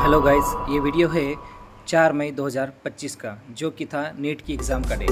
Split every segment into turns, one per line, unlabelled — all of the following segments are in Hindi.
हेलो गाइस, ये वीडियो है 4 मई 2025 का, जो कि था नीट की एग्ज़ाम का डे।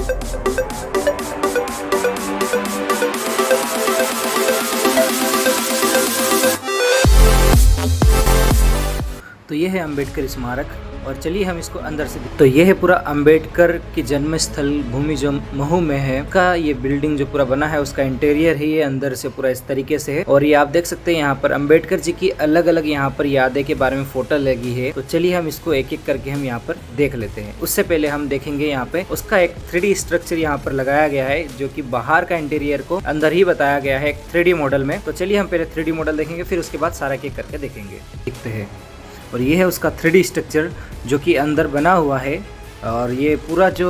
तो ये है अंबेडकर स्मारक और चलिए हम इसको अंदर से तो ये है पूरा अंबेडकर की जन्म स्थल भूमि जो महू में है का ये बिल्डिंग जो पूरा बना है उसका इंटीरियर है। ये अंदर से पूरा इस तरीके से है और ये आप देख सकते हैं यहाँ पर अंबेडकर जी की अलग अलग यहाँ पर यादें के बारे में फोटो लगी है। तो चलिए हम इसको एक एक करके हम यहाँ पर देख लेते हैं। उससे पहले हम देखेंगे यहाँ पे उसका एक 3D स्ट्रक्चर यहाँ पर लगाया गया है, जो कि बाहर का इंटीरियर को अंदर ही बताया गया है एक 3D मॉडल में। तो चलिए हम पहले 3D मॉडल देखेंगे, फिर उसके बाद सारा एक एक करके देखेंगे। देखते हैं और ये है उसका 3D स्ट्रक्चर जो कि अंदर बना हुआ है। और ये पूरा जो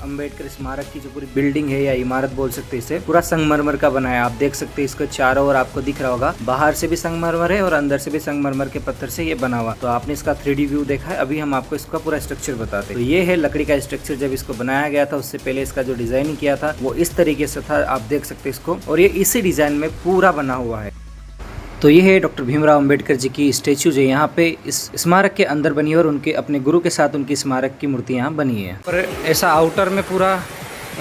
अंबेडकर स्मारक की जो पूरी बिल्डिंग है या इमारत बोल सकते हैं, इसे पूरा संगमरमर का बना है। आप देख सकते हैं इसको चारों ओर आपको दिख रहा होगा, बाहर से भी संगमरमर है और अंदर से भी संगमरमर के पत्थर से ये बना हुआ। तो आपने इसका 3D व्यू देखा है, अभी हम आपको इसका पूरा स्ट्रक्चर बताते हैं। तो ये है लकड़ी का स्ट्रक्चर। जब इसको बनाया गया था उससे पहले इसका जो डिजाइनिंग किया था वो इस तरीके से था, आप देख सकते हैं इसको, और ये इसी डिजाइन में पूरा बना हुआ है। तो ये है डॉक्टर भीमराव अंबेडकर जी की स्टैचू जो यहाँ पे इस स्मारक के अंदर बनी है और उनके अपने गुरु के साथ उनकी स्मारक की मूर्ति यहाँ बनी है। और ऐसा आउटर में पूरा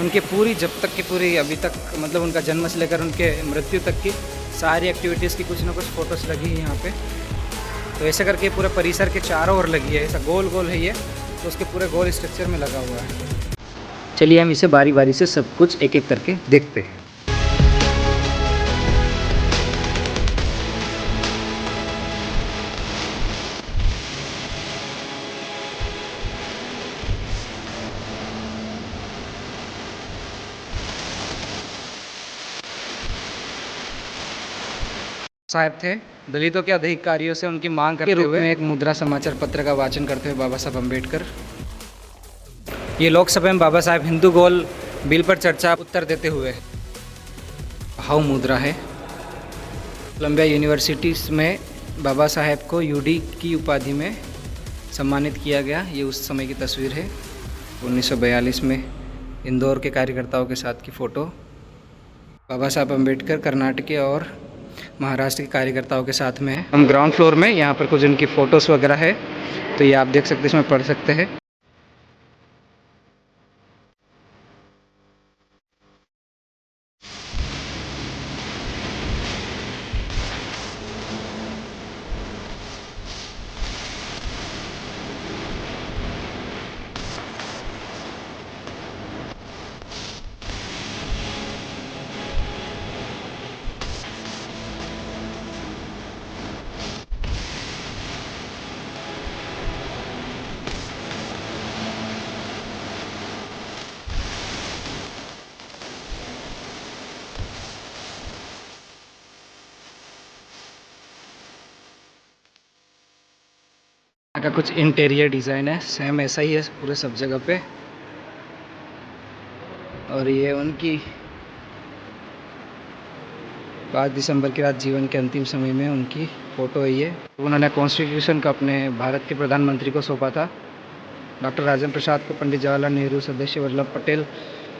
उनके पूरी जब तक की पूरी अभी तक मतलब उनका जन्म से लेकर उनके मृत्यु तक की सारी एक्टिविटीज़ की कुछ ना कुछ फोटोज़ लगी है यहाँ पे। तो ऐसे करके पूरे परिसर के चारों ओर लगी है, ऐसा गोल गोल है ये, तो उसके पूरे गोल स्ट्रक्चर में लगा हुआ है। चलिए हम इसे बारी बारी से सब कुछ एक एक करके देखते हैं। साहब थे दलितों के अधिकारियों से उनकी मांग करते हुए एक मुद्रा समाचार पत्र का वाचन करते हुए बाबा साहब अम्बेडकर। ये लोकसभा में बाबा साहब हिंदू गोल बिल पर चर्चा उत्तर देते हुए। हाउ मुद्रा है। कोलंबिया यूनिवर्सिटी में बाबा साहब को यूडी की उपाधि में सम्मानित किया गया। ये उस समय की तस्वीर है, 1942 में इंदौर के कार्यकर्ताओं के साथ की फ़ोटो। बाबा साहब अम्बेडकर कर्नाटक के और महाराष्ट्र के कार्यकर्ताओं के साथ में है। हम ग्राउंड फ्लोर में, यहाँ पर कुछ इनकी फ़ोटोज़ वगैरह है, तो ये आप देख सकते हैं, इसमें पढ़ सकते हैं। का कुछ इंटीरियर डिज़ाइन है, सेम ऐसा ही है पूरे सब जगह पे। और ये उनकी 5 दिसंबर की रात जीवन के अंतिम समय में उनकी फ़ोटो है ये। उन्होंने कॉन्स्टिट्यूशन का अपने भारत के प्रधानमंत्री को सौंपा था, डॉक्टर राजेंद्र प्रसाद को, पंडित जवाहरलाल नेहरू, सरदार वल्लभ पटेल,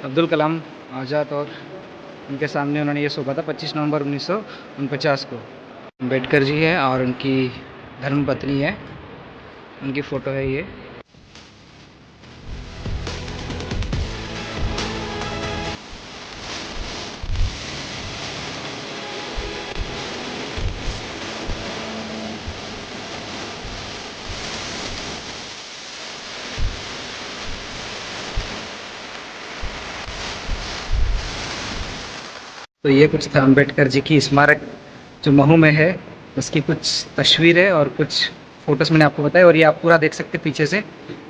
अब्दुल कलाम आज़ाद, और उनके सामने उन्होंने ये सौंपा था 25 नवंबर 1949 को। अम्बेडकर जी है और उनकी धर्मपत्नी है, उनकी फ़ोटो है ये। तो ये कुछ था अम्बेडकर जी की स्मारक जो महू में है, उसकी कुछ तस्वीरें और कुछ फोटोज़ मैंने आपको बताया। और ये आप पूरा देख सकते हैं, पीछे से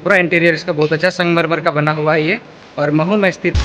पूरा इंटीरियर इसका बहुत अच्छा संगमरमर का बना हुआ है ये, और महू में स्थित